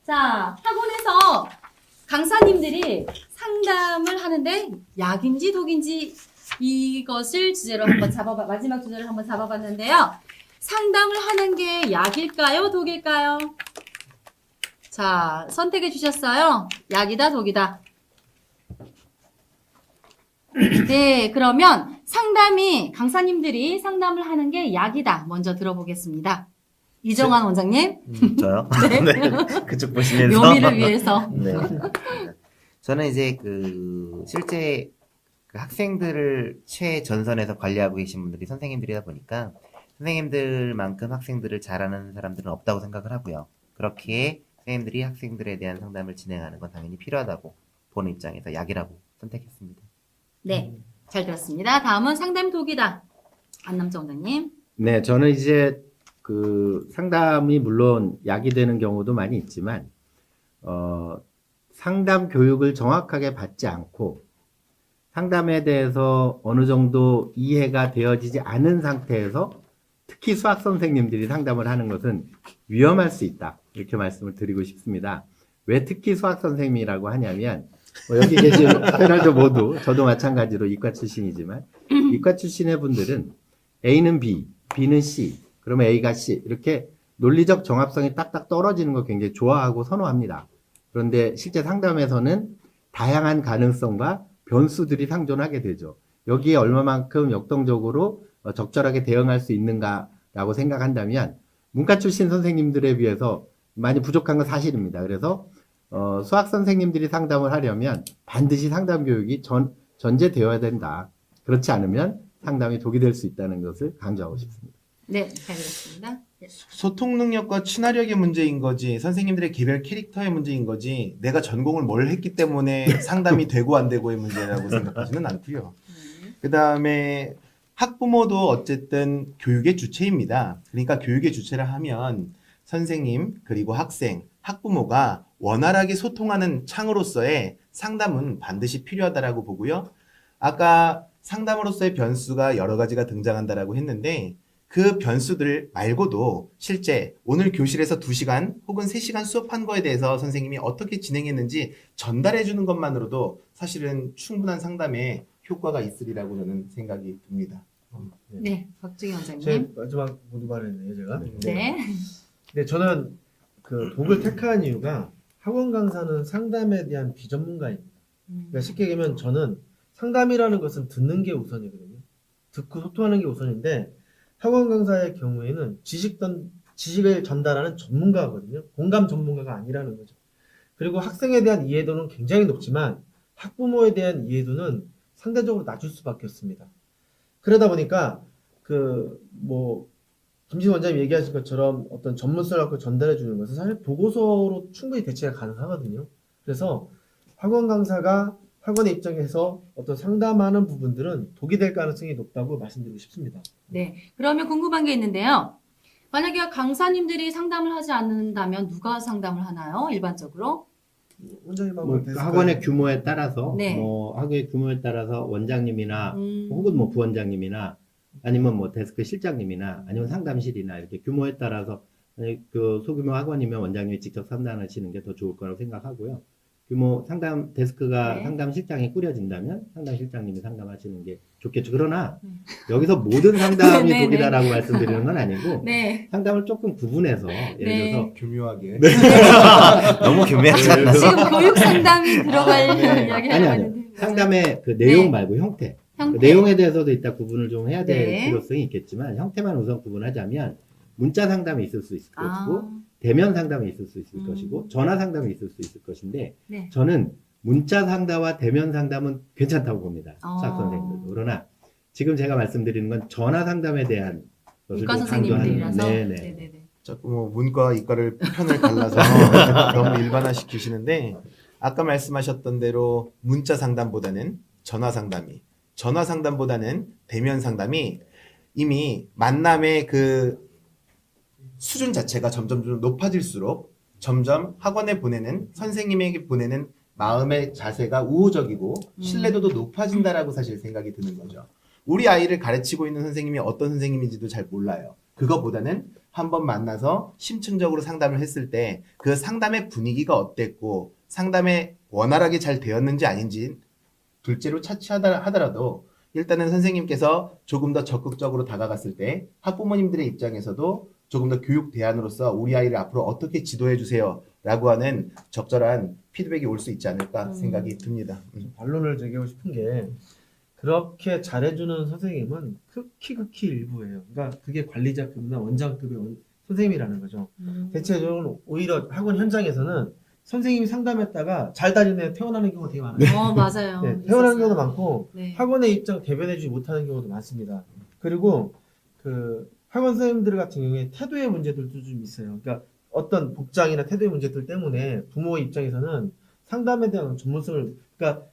자, 학원에서 강사님들이 상담을 하는데 약인지 독인지 이것을 주제로 한번 마지막 주제를 한번 잡아봤는데요. 상담을 하는 게 약일까요? 독일까요? 자, 선택해 주셨어요. 약이다, 독이다. 네, 그러면 강사님들이 상담을 하는 게 약이다. 먼저 들어보겠습니다. 이정환 원장님. 저요? 네. 네. 그쪽 보시면서. 묘미를 위해서. 네. 저는 이제 실제 학생들을 최전선에서 관리하고 계신 분들이 선생님들이다 보니까 선생님들만큼 학생들을 잘하는 사람들은 없다고 생각을 하고요. 그렇기에 선생님들이 학생들에 대한 상담을 진행하는 건 당연히 필요하다고 보는 입장에서 약이라고 선택했습니다. 네, 잘 들었습니다. 다음은 상담 독이다. 안남정 원장님. 네, 저는 이제 상담이 물론 약이 되는 경우도 많이 있지만, 상담 교육을 정확하게 받지 않고, 상담에 대해서 어느 정도 이해가 되어지지 않은 상태에서 특히 수학 선생님들이 상담을 하는 것은 위험할 수 있다. 이렇게 말씀을 드리고 싶습니다. 왜 특히 수학 선생님이라고 하냐면, 여기 계신 패널도 모두 저도 마찬가지로 이과 출신이지만 이과 출신의 분들은 A는 B, B는 C, 그러면 A가 C 이렇게 논리적 정합성이 딱딱 떨어지는 거 굉장히 좋아하고 선호합니다. 그런데 실제 상담에서는 다양한 가능성과 변수들이 상존하게 되죠. 여기에 얼마만큼 역동적으로 적절하게 대응할 수 있는가라고 생각한다면 문과 출신 선생님들에 비해서 많이 부족한 건 사실입니다. 그래서 수학 선생님들이 상담을 하려면 반드시 상담 교육이 전제되어야 된다. 그렇지 않으면 상담이 독이 될 수 있다는 것을 강조하고 싶습니다. 네, 잘 들었습니다. 소통 능력과 친화력의 문제인 거지 선생님들의 개별 캐릭터의 문제인 거지 내가 전공을 뭘 했기 때문에 상담이 되고 안 되고의 문제라고 생각하지는 않고요. 그 다음에 학부모도 어쨌든 교육의 주체입니다. 그러니까 교육의 주체라 하면 선생님 그리고 학생, 학부모가 원활하게 소통하는 창으로서의 상담은 반드시 필요하다라고 보고요. 아까 상담으로서의 변수가 여러 가지가 등장한다라고 했는데 그 변수들 말고도 실제 오늘 교실에서 2시간 혹은 3시간 수업한 거에 대해서 선생님이 어떻게 진행했는지 전달해 주는 것만으로도 사실은 충분한 상담에 효과가 있으리라고 저는 생각이 듭니다. 네, 박정희 원장님. 제 마지막 모두 말했네요, 제가. 네. 네, 저는 독을 택한 이유가 학원 강사는 상담에 대한 비전문가입니다. 그러니까 쉽게 얘기하면 저는 상담이라는 것은 듣는 게 우선이거든요. 듣고 소통하는 게 우선인데 학원 강사의 경우에는 지식을 전달하는 전문가거든요. 공감 전문가가 아니라는 거죠. 그리고 학생에 대한 이해도는 굉장히 높지만 학부모에 대한 이해도는 상대적으로 낮을 수밖에 없습니다. 그러다 보니까 김진 원장님 얘기하신 것처럼 어떤 전문성을 갖고 전달해 주는 것은 사실 보고서로 충분히 대체가 가능하거든요. 그래서 학원 강사가 학원의 입장에서 어떤 상담하는 부분들은 독이 될 가능성이 높다고 말씀드리고 싶습니다. 네, 그러면 궁금한 게 있는데요. 만약에 강사님들이 상담을 하지 않는다면 누가 상담을 하나요? 일반적으로? 원장님하고 학원의 규모에 따라서 네. 학원의 규모에 따라서 원장님이나 혹은 부원장님이나 아니면 데스크 실장님이나 아니면 상담실이나 이렇게 규모에 따라서 소규모 학원이면 원장님이 직접 상담하시는 게 더 좋을 거라고 생각하고요. 규모 상담 데스크가 네. 상담실장이 꾸려진다면 상담실장님이 상담하시는 게 좋겠죠. 그러나 여기서 모든 상담이 네, 독이다라고 말씀드리는 건 아니고 네. 상담을 조금 구분해서 예를 네. 들어서 교묘하게. 너무 교묘하지 않나요? 지금 교육 상담이 들어갈 네. 이야기를 아니 하고 있는데. 상담의 내용 네. 말고 형태. 형태. 내용에 대해서도 이따 구분을 좀 해야 될 네. 필요성이 있겠지만 형태만 우선 구분하자면 문자 상담이 있을 수 있을 것이고 아, 대면 상담이 있을 수 있을 것이고 전화 상담이 있을 수 있을 것인데 네. 저는 문자 상담과 대면 상담은 괜찮다고 봅니다. 수학 선생님들도. 그러나 지금 제가 말씀드리는 건 전화 상담에 대한 것을 이과 좀 강조하는 선생님들이라서. 네네. 네네네. 자꾸 문과 이과를 편을 갈라서 너무 일반화시키시는데 아까 말씀하셨던 대로 문자 상담보다는 전화 상담보다는 대면 상담이 이미 만남의 수준 자체가 점점 좀 높아질수록 점점 학원에 보내는 선생님에게 보내는 마음의 자세가 우호적이고 신뢰도도 높아진다라고 사실 생각이 드는 거죠. 우리 아이를 가르치고 있는 선생님이 어떤 선생님인지도 잘 몰라요. 그거보다는 한번 만나서 심층적으로 상담을 했을 때 그 상담의 분위기가 어땠고 상담에 원활하게 잘 되었는지 아닌지 둘째로 차치하더라도 일단은 선생님께서 조금 더 적극적으로 다가갔을 때 학부모님들의 입장에서도 조금 더 교육 대안으로서 우리 아이를 앞으로 어떻게 지도해 주세요 라고 하는 적절한 피드백이 올 수 있지 않을까 생각이 듭니다. 반론을 제기하고 싶은 게 그렇게 잘해주는 선생님은 극히 일부예요. 그러니까 그게 관리자급이나 원장급의 선생님이라는 거죠. 대체적으로 오히려 학원 현장에서는 선생님이 상담했다가 잘 다니는 애 태어나는 경우가 되게 많아요. 맞아요. 네, 태어나는 있었어요. 경우도 많고 네. 학원의 입장 대변해주지 못하는 경우도 많습니다. 그리고 그 학원 선생님들 같은 경우에 태도의 문제들도 좀 있어요. 그러니까 어떤 복장이나 태도의 문제들 때문에 부모의 입장에서는 상담에 대한 전문성을, 그러니까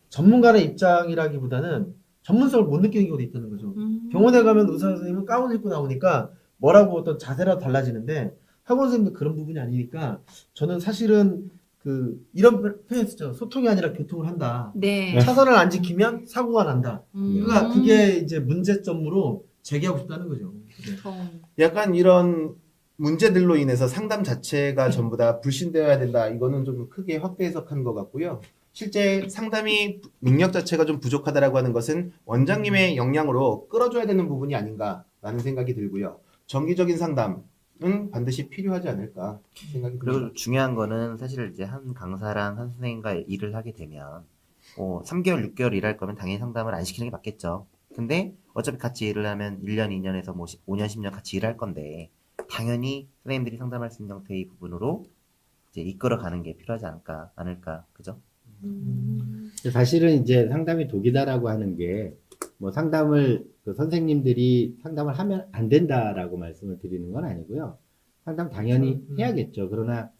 전문가의 입장이라기보다는 전문성을 못 느끼는 경우도 있다는 거죠. 병원에 가면 의사 선생님은 가운 입고 나오니까 뭐라고 어떤 자세라도 달라지는데 학원 선생님도 그런 부분이 아니니까 저는 사실은 그 이런 표현 쓰죠. 소통이 아니라 교통을 한다. 네. 차선을 안 지키면 사고가 난다. 그러니까 그게 음. 이제 문제점으로 제기하고 싶다는 거죠. 네. 약간 이런 문제들로 인해서 상담 자체가 전부 다 불신되어야 된다. 이거는 좀 크게 확대 해석한 것 같고요. 실제 상담이 능력 자체가 좀 부족하다라고 하는 것은 원장님의 역량으로 끌어줘야 되는 부분이 아닌가라는 생각이 들고요. 정기적인 상담은 반드시 필요하지 않을까 생각이 듭니다. 그리고 중요한 거는 사실 이제 한 강사랑 한 선생님과 일을 하게 되면 3개월, 6개월 일할 거면 당연히 상담을 안 시키는 게 맞겠죠. 근데 어차피 같이 일을 하면 1년, 2년에서 뭐 5년, 10년 같이 일할 건데 당연히 선생님들이 상담할 수 있는 형태의 부분으로 이제 이끌어가는 게 필요하지 않을까, 그죠? 사실은 이제 상담이 독이다라고 하는 게 뭐 상담을 그 선생님들이 상담을 하면 안 된다라고 말씀을 드리는 건 아니고요. 상담 당연히 해야겠죠. 그러나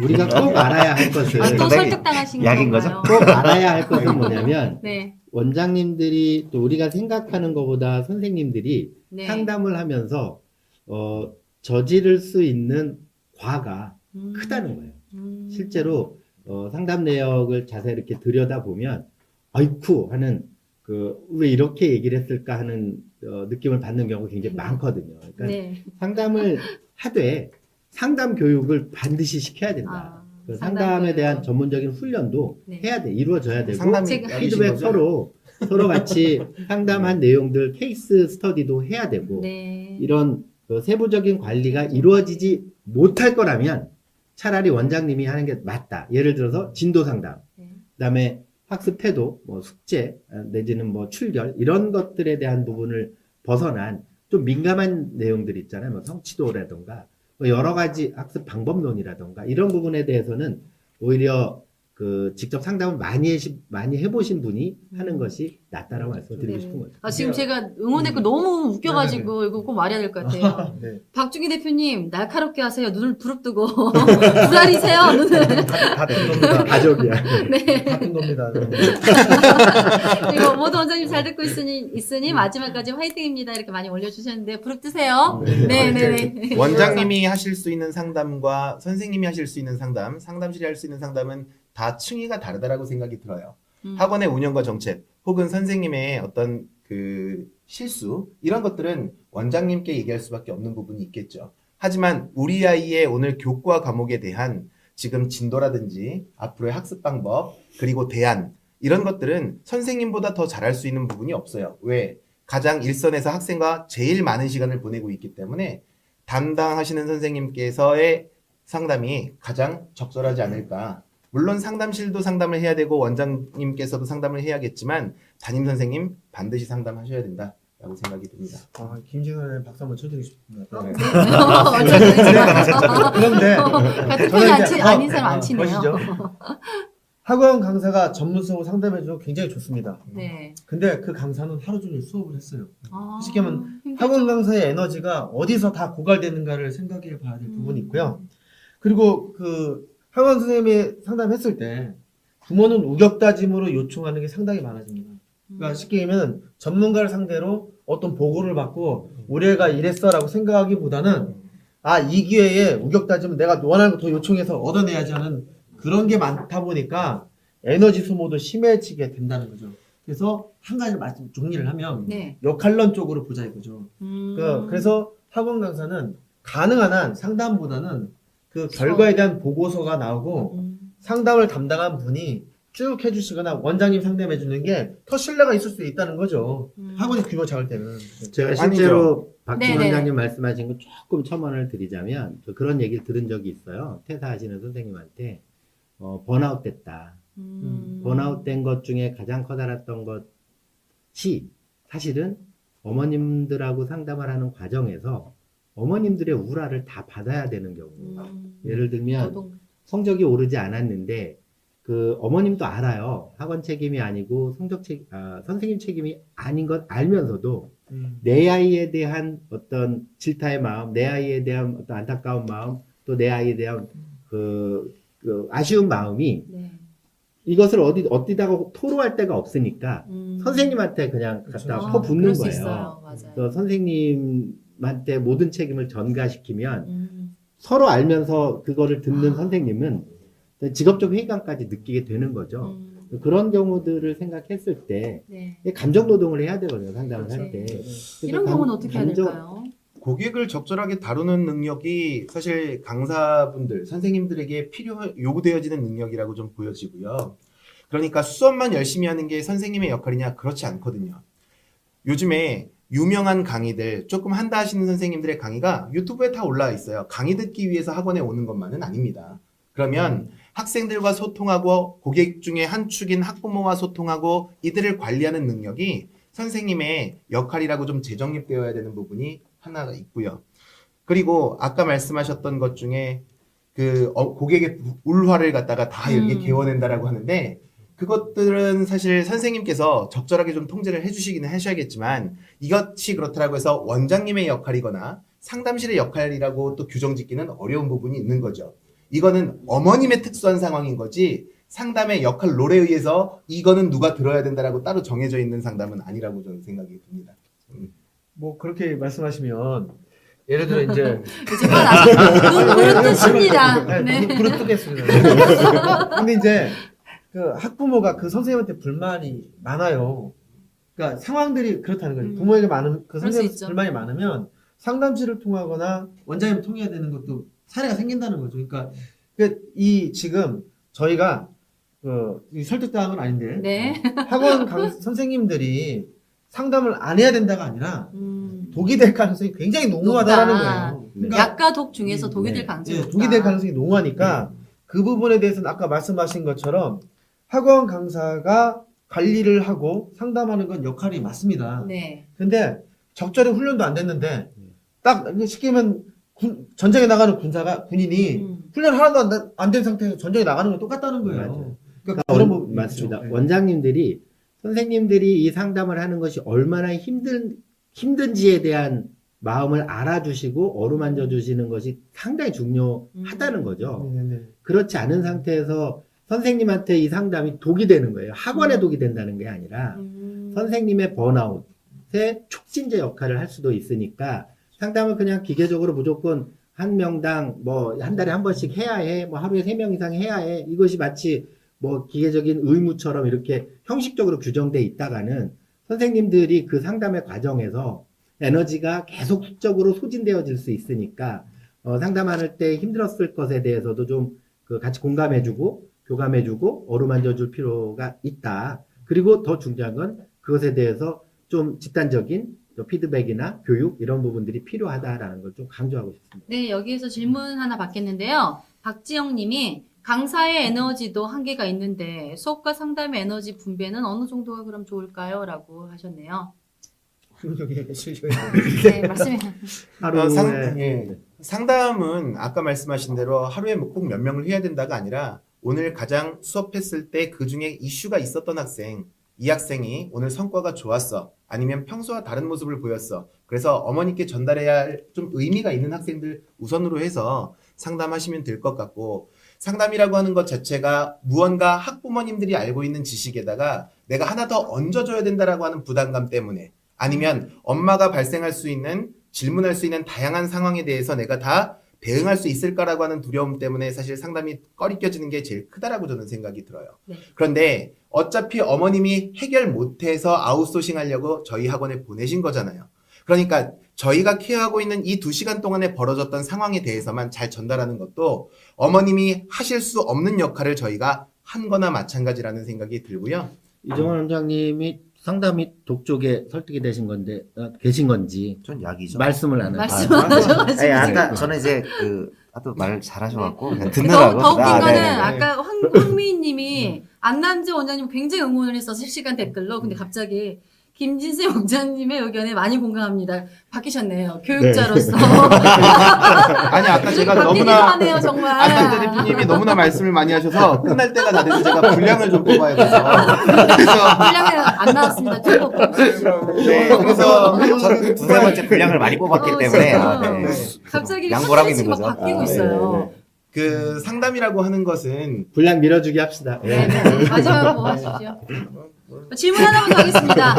우리가 꼭 알아야 할 것은 또 상당히 설득당하신 약인 건가요? 거죠? 꼭 알아야 할 것은 뭐냐면 네. 원장님들이 또 우리가 생각하는 것보다 선생님들이 네. 상담을 하면서 저지를 수 있는 과가 크다는 거예요. 실제로 상담 내역을 자세히 이렇게 들여다보면 아이쿠 하는 왜 이렇게 얘기를 했을까 하는 느낌을 받는 경우가 굉장히 많거든요. 그러니까 네. 상담을 하되 상담 교육을 반드시 시켜야 된다. 그 상담에 대한 전문적인 훈련도 네. 해야 돼. 이루어져야 되고 상담이 제가- 피드백 서로 같이 상담한 내용들 케이스 스터디도 해야 되고 네. 이런 세부적인 관리가 이루어지지 못할 거라면 차라리 원장님이 하는 게 맞다. 예를 들어서 진도 상담, 네. 그다음에 학습 태도, 뭐 숙제 내지는 뭐 출결 이런 것들에 대한 부분을 벗어난 좀 민감한 내용들 있잖아요. 뭐 성취도라던가 뭐 여러 가지 학습 방법론이라던가 이런 부분에 대해서는 오히려 직접 상담을 많이 해보신 분이 하는 것이 낫다라고 말씀드리고 싶은 거죠. 지금 제가 응원했고 너무 웃겨가지고 이거 꼭 말해야 될 것 같아요. 네. 박주기 대표님 날카롭게 하세요. 눈을 부릅뜨고 불알이세요. 눈을. 같은 겁니다. 가족이야. 네. 같은 겁니다. 이거 모두 원장님 잘 듣고 있으니 마지막까지 화이팅입니다. 이렇게 많이 올려주셨는데 부릅뜨세요. 네네네. 원장님이 하실 수 있는 상담과 선생님이 하실 수 있는 상담, 상담실이 할 수 있는 상담은 다 층위가 다르다라고 생각이 들어요. 학원의 운영과 정책 혹은 선생님의 어떤 실수 이런 것들은 원장님께 얘기할 수밖에 없는 부분이 있겠죠. 하지만 우리 아이의 오늘 교과 과목에 대한 지금 진도라든지 앞으로의 학습 방법 그리고 대안 이런 것들은 선생님보다 더 잘할 수 있는 부분이 없어요. 왜? 가장 일선에서 학생과 제일 많은 시간을 보내고 있기 때문에 담당하시는 선생님께서의 상담이 가장 적절하지 않을까. 물론 상담실도 상담을 해야 되고 원장님께서도 상담을 해야겠지만 담임 선생님 반드시 상담하셔야 된다라고 생각이 듭니다. 김진호의 박수 한번 쳐드리고 싶습니다. 네. 그런데 같은 아닌 사람 안 치네요. 보시죠. 학원 강사가 전문성을 상담해주고 굉장히 좋습니다. 네. 근데 그 강사는 하루 종일 수업을 했어요. 쉽게 하면 힘들죠. 학원 강사의 에너지가 어디서 다 고갈되는가를 생각해 봐야 될 부분이 있고요. 그리고 학원 선생님이 상담했을 때 부모는 우격다짐으로 요청하는 게 상당히 많아집니다. 그러니까 쉽게 얘기하면 전문가를 상대로 어떤 보고를 받고 올해가 이랬어라고 생각하기보다는 이 기회에 우격다짐은 내가 원하는 거 더 요청해서 얻어내야지 하는 그런 게 많다 보니까 에너지 소모도 심해지게 된다는 거죠. 그래서 한 가지 정리를 하면 네. 역할론 쪽으로 보자 이거죠. 그래서 학원 강사는 가능한 한 상담보다는 그 결과에 대한 보고서가 나오고 상담을 담당한 분이 쭉 해주시거나 원장님 상담해 주는 게 더 신뢰가 있을 수 있다는 거죠. 학원이 규모 작을 때는. 제가 실제로 박진 네네. 원장님 말씀하신 거 조금 첨언을 드리자면 저 그런 얘기를 들은 적이 있어요. 퇴사하시는 선생님한테 번아웃 됐다. 번아웃 된 것 중에 가장 커다랐던 것이 사실은 어머님들하고 상담을 하는 과정에서 어머님들의 우라를 다 받아야 되는 경우. 예를 들면 노동. 성적이 오르지 않았는데 그 어머님도 알아요. 학원 책임이 아니고 선생님 책임이 아닌 것 알면서도 내 아이에 대한 어떤 질타의 마음, 내 아이에 대한 어떤 안타까운 마음, 또 내 아이에 대한 그 아쉬운 마음이 네. 이것을 어디다가 토로할 데가 없으니까 선생님한테 그냥 갖다 그렇죠. 퍼붓는 그럴 수 거예요. 있어요. 맞아요. 그래서 선생님한테 모든 책임을 전가시키면 서로 알면서 그거를 듣는 선생님은 직업적 회의감까지 느끼게 되는 거죠. 그런 경우들을 생각했을 때 네. 감정 노동을 해야 되거든요. 상담을 그렇지. 할 때. 이런 경우는 어떻게 해야 될까요? 고객을 적절하게 다루는 능력이 사실 강사분들, 선생님들에게 요구되어지는 능력이라고 좀 보여지고요. 그러니까 수업만 열심히 하는 게 선생님의 역할이냐? 그렇지 않거든요. 요즘에 유명한 강의들, 조금 한다 하시는 선생님들의 강의가 유튜브에 다 올라와 있어요. 강의 듣기 위해서 학원에 오는 것만은 아닙니다. 그러면 학생들과 소통하고 고객 중에 한 축인 학부모와 소통하고 이들을 관리하는 능력이 선생님의 역할이라고 좀 재정립되어야 되는 부분이 하나가 있고요. 그리고 아까 말씀하셨던 것 중에 그 고객의 울화를 갖다가 다 이렇게 개워낸다라고 하는데 그것들은 사실 선생님께서 적절하게 좀 통제를 해주시기는 하셔야겠지만 이것이 그렇다고 해서 원장님의 역할이거나 상담실의 역할이라고 또 규정 짓기는 어려운 부분이 있는 거죠. 이거는 어머님의 특수한 상황인 거지 상담의 역할 롤에 의해서 이거는 누가 들어야 된다라고 따로 정해져 있는 상담은 아니라고 저는 생각이 듭니다. 뭐 그렇게 말씀하시면 예를 들어 이제 이제 화나. 눈물은 뜨십니다. 네. 불을 뜨겠습니다. 근데 이제 그 학부모가 그 선생님한테 불만이 많아요. 그러니까 상황들이 그렇다는 거죠. 부모에게 많은 그 그럴 수 선생님 있죠. 불만이 많으면 상담실을 통하거나 원장님을 통해야 되는 것도 사례가 생긴다는 거죠. 그러니까 지금 저희가 이 설득당한 건 아닌데 네. 학원 선생님들이 상담을 안 해야 된다가 아니라 독이 될 가능성이 굉장히 농후하다라는 거예요. 그러니까 약과 독 중에서 독이 될 네. 가능성이 예, 높다. 독이 될 가능성이 농후하니까 그 부분에 대해서는 아까 말씀하신 것처럼 학원 강사가 관리를 하고 상담하는 건 역할이 맞습니다. 네. 근데 적절히 훈련도 안 됐는데 딱 쉽게 하면 전쟁에 나가는 군인이 훈련 하나도 안 된 상태에서 전쟁에 나가는 건 똑같다는 거예요. 맞아요. 그러니까 그런 부분이 맞습니다. 있죠. 원장님들이 선생님들이 이 상담을 하는 것이 얼마나 힘든지에 대한 마음을 알아주시고 어루만져 주시는 것이 상당히 중요하다는 거죠. 네네네. 그렇지 않은 상태에서 선생님한테 이 상담이 독이 되는 거예요. 학원에 독이 된다는 게 아니라 선생님의 번아웃의 촉진제 역할을 할 수도 있으니까 상담을 그냥 기계적으로 무조건 한 명당 뭐 한 달에 한 번씩 해야 해, 뭐 하루에 3명 이상 해야 해. 이것이 마치 뭐 기계적인 의무처럼 이렇게 형식적으로 규정돼 있다가는 선생님들이 그 상담의 과정에서 에너지가 계속 수적으로 소진되어질 수 있으니까 상담할 때 힘들었을 것에 대해서도 좀 같이 공감해주고 교감해주고 어루만져줄 필요가 있다. 그리고 더 중요한 건 그것에 대해서 좀 집단적인 피드백이나 교육 이런 부분들이 필요하다라는 걸 좀 강조하고 싶습니다. 네, 여기에서 질문 하나 받겠는데요. 박지영 님이 강사의 에너지도 한계가 있는데 수업과 상담의 에너지 분배는 어느 정도가 그럼 좋을까요? 라고 하셨네요. 네, 맞습니다. 하루에 상담은 아까 말씀하신 대로 하루에 꼭 몇 명을 해야 된다가 아니라 오늘 가장 수업했을 때 그 중에 이슈가 있었던 학생, 이 학생이 오늘 성과가 좋았어. 아니면 평소와 다른 모습을 보였어. 그래서 어머니께 전달해야 할 좀 의미가 있는 학생들 우선으로 해서 상담하시면 될 것 같고 상담이라고 하는 것 자체가 무언가 학부모님들이 알고 있는 지식에다가 내가 하나 더 얹어줘야 된다라고 하는 부담감 때문에 아니면 엄마가 발생할 수 있는 질문할 수 있는 다양한 상황에 대해서 내가 다 대응할 수 있을까라고 하는 두려움 때문에 사실 상담이 꺼리껴지는 게 제일 크다라고 저는 생각이 들어요. 네. 그런데 어차피 어머님이 해결 못해서 아웃소싱 하려고 저희 학원에 보내신 거잖아요. 그러니까 저희가 케어하고 있는 이 2시간 동안에 벌어졌던 상황에 대해서만 잘 전달하는 것도 어머님이 하실 수 없는 역할을 저희가 한 거나 마찬가지라는 생각이 들고요. 이정원 원장님이 상담이 독쪽에 설득이 되신 건데 계신 건지 전 약이죠. 말씀을 안 말씀 하세요. 안 하셔가지고. 아니, 아까 저는 이제 하도 말 잘하셔갖고 그냥 더 듣느라고. 웃긴 거는 네네네. 아까 황미희님이 안남재 원장님 굉장히 응원을 했어 실시간 댓글로. 근데 갑자기 김진세 원장님의 의견에 많이 공감합니다. 바뀌셨네요. 교육자로서. 아니 아까 제가 바뀌기도 너무나 하네요 정말. 안남재 대표님이 너무나 말씀을 많이 하셔서 끝날 때가 다 돼서 제가 분량을 좀 뽑아야 돼서 그래서 분량이 안 나왔습니다. 쭉 뽑고. 네, 그래서 저는 두세 번째 분량을 많이 뽑았기 때문에 네. 갑자기 양보를 하고 있는 컨텐츠가 거죠. 바뀌고 아, 있어요. 그 상담이라고 하는 것은 분량 밀어주기 합시다. 네. 마지막으로 뭐 하시죠? 질문 하나부터 하겠습니다.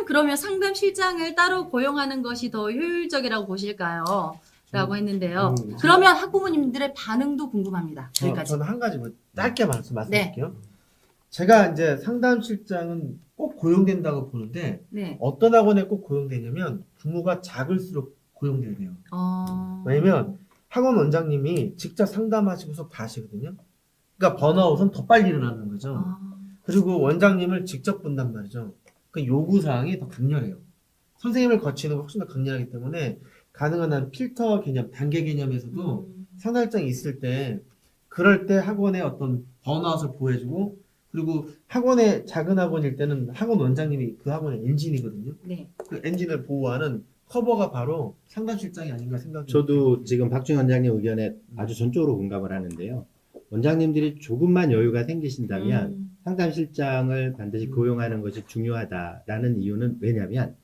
그러면 상담 실장을 따로 고용하는 것이 더 효율적이라고 보실까요? 라고 했는데요. 그러면 학부모님들의 반응도 궁금합니다. 여기까지. 저는 한 가지 짧게 말씀드릴게요. 네. 제가 이제 상담실장은 꼭 고용된다고 보는데 네. 어떤 학원에 꼭 고용되냐면 부모가 작을수록 고용돼야 돼요. 왜냐면 학원 원장님이 직접 상담하시고서 가시거든요. 그러니까 번아웃은 더 빨리 일어나는 거죠. 그리고 원장님을 직접 본단 말이죠. 그 요구사항이 더 강렬해요. 선생님을 거치는 거 훨씬 더 강렬하기 때문에 가능한 한 필터 개념, 단계 개념에서도 상담실장이 있을 때 그럴 때 학원의 어떤 번아웃을 보여주고 그리고 학원의 작은 학원일 때는 학원 원장님이 그 학원의 엔진이거든요. 네. 그 엔진을 보호하는 커버가 바로 상담실장이 아닌가 생각이 저도 지금 박준 원장님 의견에 아주 전적으로 공감을 하는데요. 원장님들이 조금만 여유가 생기신다면 상담실장을 반드시 고용하는 것이 중요하다라는 이유는 왜냐하면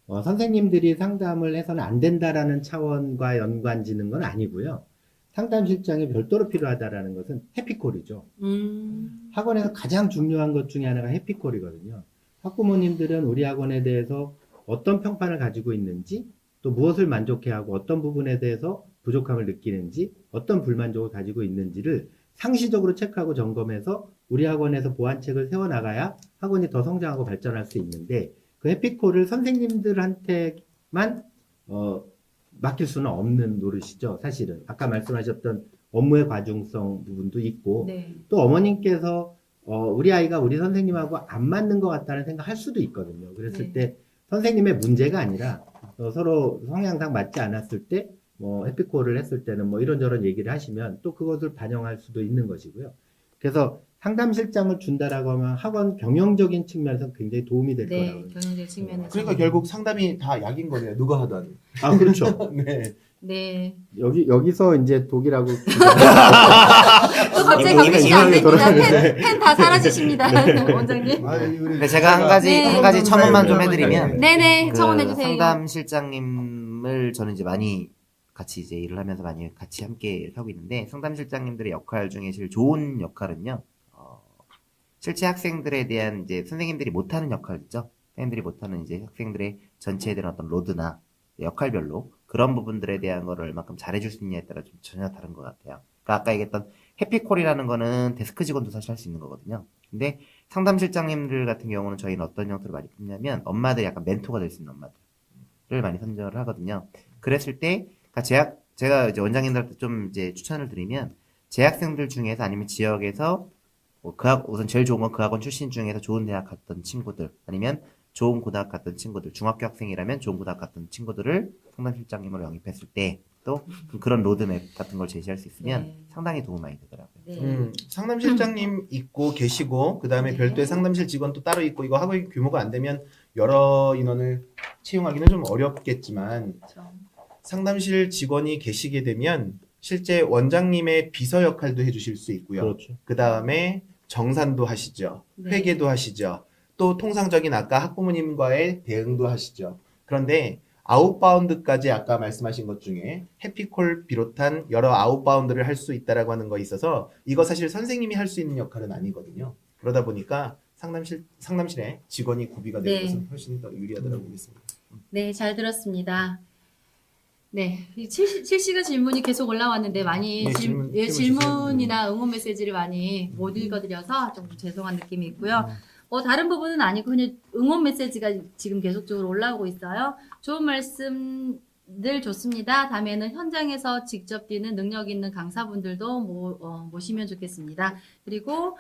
선생님들이 상담을 해서는 안 된다라는 차원과 연관지는 건 아니고요. 상담실장이 별도로 필요하다라는 것은 해피콜이죠. 학원에서 가장 중요한 것 중에 하나가 해피콜이거든요. 학부모님들은 우리 학원에 대해서 어떤 평판을 가지고 있는지 또 무엇을 만족해하고 어떤 부분에 대해서 부족함을 느끼는지 어떤 불만족을 가지고 있는지를 상시적으로 체크하고 점검해서 우리 학원에서 보완책을 세워나가야 학원이 더 성장하고 발전할 수 있는데 그 해피콜을 선생님들한테만 맡길 수는 없는 노릇이죠. 사실은 아까 말씀하셨던 업무의 과중성 부분도 있고 네. 또 어머님께서 우리 아이가 우리 선생님하고 안 맞는 것 같다는 생각할 수도 있거든요. 그랬을 네. 때 선생님의 문제가 아니라 서로 성향상 맞지 않았을 때 해피콜을 했을 때는 이런저런 얘기를 하시면 또 그것을 반영할 수도 있는 것이고요. 그래서 상담실장을 준다라고 하면 학원 경영적인 측면에서 굉장히 도움이 될 네. 거라고. 경영적 측면에서. 그러니까 결국 상담이 다 약인 거네요. 누가 하던. 아, 그렇죠. 네. 네. 여기서 이제 독이라고. 또 갑자기 바뀌시면 안 됩니다. 펜 다 사라지십니다. 원장님. 근데 제가 한 가지 네. 한 가지 첨언만 좀 해드리면 네네. 그 청원해주세요. 상담실장님을 저는 이제 많이 같이 이제 일을 하면서 많이 같이 함께 하고 있는데 상담실장님들의 역할 중에 제일 좋은 역할은요. 실제 학생들에 대한 이제 선생님들이 못하는 역할이죠. 선생님들이 못하는 이제 학생들의 전체에 대한 어떤 로드나 역할별로 그런 부분들에 대한 거를 얼마큼 잘해줄 수 있냐에 따라 좀 전혀 다른 것 같아요. 그러니까 아까 얘기했던 해피콜이라는 거는 데스크 직원도 사실 할 수 있는 거거든요. 근데 상담실장님들 같은 경우는 저희는 어떤 형태로 많이 뽑냐면 엄마들이 약간 멘토가 될 수 있는 엄마들을 많이 선정을 하거든요. 그랬을 때 그러니까 제가 이제 원장님들한테 좀 이제 추천을 드리면 재학생들 중에서 아니면 지역에서 우선 제일 좋은 건 그 학원 출신 중에서 좋은 대학 갔던 친구들 아니면 좋은 고등학교 갔던 친구들 중학교 학생이라면 좋은 고등학교 갔던 친구들을 상담실장님으로 영입했을 때 또 그런 로드맵 같은 걸 제시할 수 있으면 네. 상당히 도움 많이 되더라고요. 네. 상담실장님 있고 계시고 그 다음에 네. 별도의 상담실 직원도 따로 있고 이거 학원 규모가 안 되면 여러 인원을 채용하기는 좀 어렵겠지만 그렇죠. 상담실 직원이 계시게 되면 실제 원장님의 비서 역할도 해주실 수 있고요. 그렇죠. 그 다음에 정산도 하시죠. 네. 회계도 하시죠. 또 통상적인 아까 학부모님과의 대응도 하시죠. 그런데 아웃바운드까지 아까 말씀하신 것 중에 해피콜 비롯한 여러 아웃바운드를 할 수 있다라고 하는 거 있어서 이거 사실 선생님이 할 수 있는 역할은 아니거든요. 그러다 보니까 상담실에 직원이 구비가 되는 네. 것은 훨씬 더 유리하다고 보겠습니다. 네, 잘 들었습니다. 네, 실시간 질문이 계속 올라왔는데 많이 네, 질문 질문이나 응원 메시지를 많이 못 읽어드려서 좀 죄송한 느낌이 있고요. 다른 부분은 아니고 그냥 응원 메시지가 지금 계속적으로 올라오고 있어요. 좋은 말씀 늘 좋습니다. 다음에는 현장에서 직접 뛰는 능력 있는 강사분들도 모시면 좋겠습니다. 그리고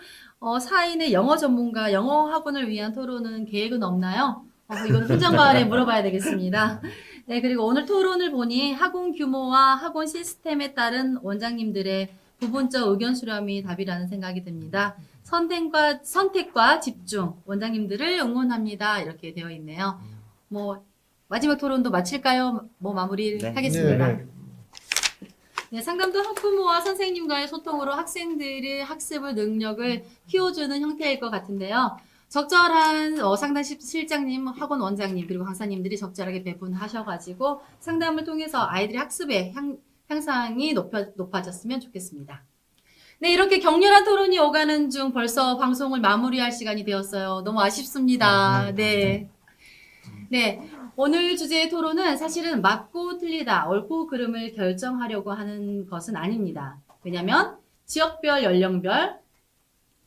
사인의 영어 전문가, 영어 학원을 위한 토론은 계획은 없나요? 이건 훈장과에 물어봐야 되겠습니다. 네, 그리고 오늘 토론을 보니 학원 규모와 학원 시스템에 따른 원장님들의 부분적 의견 수렴이 답이라는 생각이 듭니다. 선택과 집중, 원장님들을 응원합니다. 이렇게 되어 있네요. 마지막 토론도 마칠까요? 마무리를 네. 하겠습니다. 네, 네. 네, 상담도 학부모와 선생님과의 소통으로 학생들의 학습의 능력을 키워주는 형태일 것 같은데요. 적절한 상담 실장님, 학원 원장님, 그리고 강사님들이 적절하게 배분하셔가지고 상담을 통해서 아이들의 학습의 향상이 높아졌으면 좋겠습니다. 네, 이렇게 격렬한 토론이 오가는 중 벌써 방송을 마무리할 시간이 되었어요. 너무 아쉽습니다. 네. 네. 오늘 주제의 토론은 사실은 맞고 틀리다, 옳고 그름을 결정하려고 하는 것은 아닙니다. 왜냐하면 지역별, 연령별,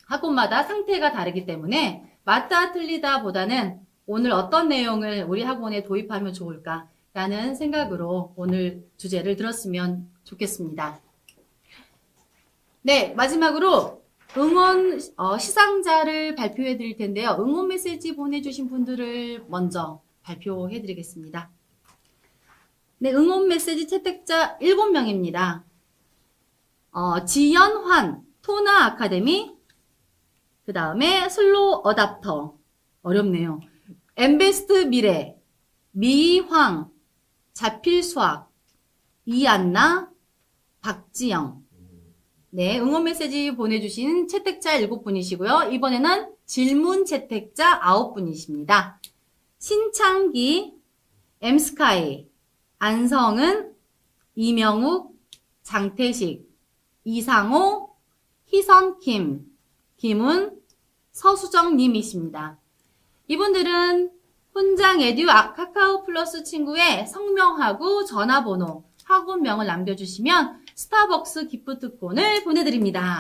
학원마다 상태가 다르기 때문에 맞다 틀리다 보다는 오늘 어떤 내용을 우리 학원에 도입하면 좋을까라는 생각으로 오늘 주제를 들었으면 좋겠습니다. 네, 마지막으로 응원 시상자를 발표해 드릴 텐데요. 응원 메시지 보내주신 분들을 먼저 발표해 드리겠습니다. 네, 응원 메시지 채택자 7명입니다. 지연환, 토나 아카데미, 그 다음에 슬로우 어답터, 어렵네요. 엠베스트 미래, 미황, 자필수학, 이안나, 박지영. 네, 응원 메시지 보내주신 채택자 7분이시고요. 이번에는 질문 채택자 9분이십니다. 신창기, 엠스카이, 안성은, 이명욱, 장태식, 이상호, 희선킴, 김은, 서수정님이십니다. 이분들은 훈장 에듀 카카오 플러스 친구에 성명하고 전화번호, 학원명을 남겨주시면 스타벅스 기프트콘을 보내드립니다.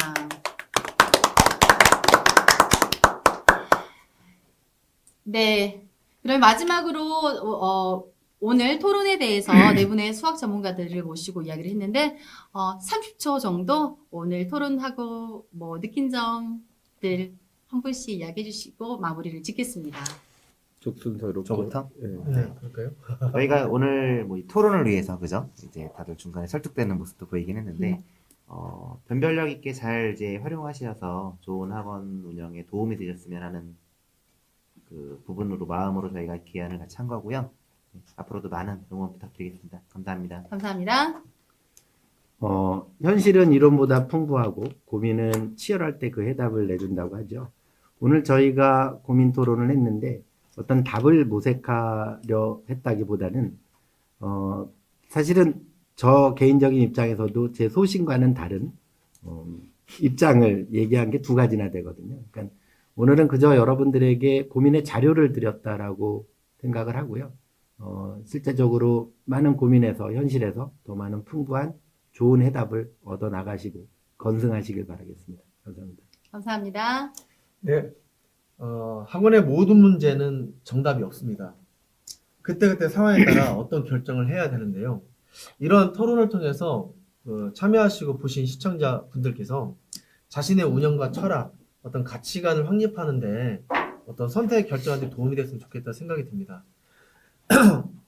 네. 그럼 마지막으로 오늘 토론에 대해서 네 분의 수학 전문가들을 모시고 이야기를 했는데 30초 정도 오늘 토론하고 느낀 점들 한 분씩 이야기해 주시고 마무리를 짓겠습니다. 족순서로. 저부터? 네, 그럴까요? 저희가 오늘 이 토론을 위해서 그죠? 이제 다들 중간에 설득되는 모습도 보이긴 했는데 변별력 있게 잘 이제 활용하셔서 좋은 학원 운영에 도움이 되셨으면 하는 그 부분으로 마음으로 저희가 기한을 같이 한 거고요. 네, 앞으로도 많은 응원 부탁드리겠습니다. 감사합니다. 감사합니다. 현실은 이론보다 풍부하고 고민은 치열할 때 그 해답을 내준다고 하죠. 오늘 저희가 고민 토론을 했는데 어떤 답을 모색하려 했다기보다는 사실은 저 개인적인 입장에서도 제 소신과는 다른 입장을 얘기한 게 두 가지나 되거든요. 그러니까 오늘은 그저 여러분들에게 고민의 자료를 드렸다라고 생각을 하고요. 실제적으로 많은 고민에서 현실에서 더 많은 풍부한 좋은 해답을 얻어 나가시고 건승하시길 바라겠습니다. 감사합니다. 감사합니다. 네. 학원의 모든 문제는 정답이 없습니다. 그때그때 상황에 따라 어떤 결정을 해야 되는데요. 이런 토론을 통해서 참여하시고 보신 시청자분들께서 자신의 운영과 철학, 어떤 가치관을 확립하는데 어떤 선택 결정하는 데 도움이 됐으면 좋겠다 생각이 듭니다.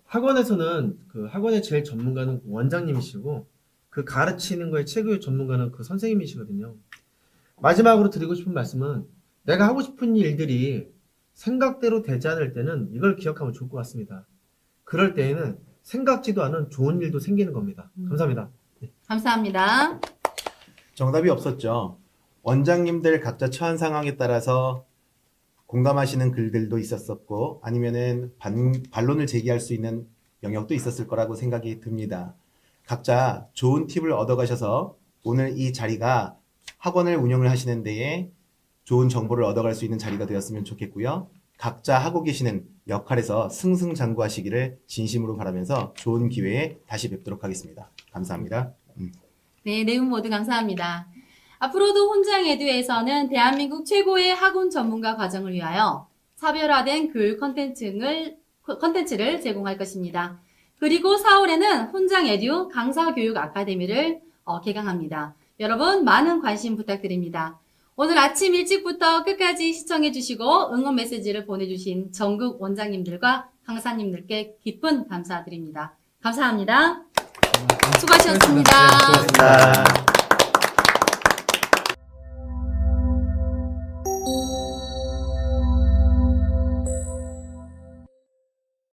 학원에서는 그 학원의 제일 전문가는 원장님이시고 그 가르치는 거에 최고의 전문가는 그 선생님이시거든요. 마지막으로 드리고 싶은 말씀은 내가 하고 싶은 일들이 생각대로 되지 않을 때는 이걸 기억하면 좋을 것 같습니다. 그럴 때에는 생각지도 않은 좋은 일도 생기는 겁니다. 감사합니다. 감사합니다. 정답이 없었죠. 원장님들 각자 처한 상황에 따라서 공감하시는 글들도 있었었고 아니면은 반론을 제기할 수 있는 영역도 있었을 거라고 생각이 듭니다. 각자 좋은 팁을 얻어가셔서 오늘 이 자리가 학원을 운영을 하시는 데에 좋은 정보를 얻어갈 수 있는 자리가 되었으면 좋겠고요. 각자 하고 계시는 역할에서 승승장구하시기를 진심으로 바라면서 좋은 기회에 다시 뵙도록 하겠습니다. 감사합니다. 네, 네 분 모두 감사합니다. 앞으로도 혼장 에듀에서는 대한민국 최고의 학원 전문가 과정을 위하여 차별화된 교육 컨텐츠를 제공할 것입니다. 그리고 4월에는 혼장 에듀 강사 교육 아카데미를 개강합니다. 여러분 많은 관심 부탁드립니다. 오늘 아침 일찍부터 끝까지 시청해 주시고 응원 메시지를 보내주신 전국 원장님들과 강사님들께 깊은 감사드립니다. 감사합니다. 수고하셨습니다. 수고하셨습니다.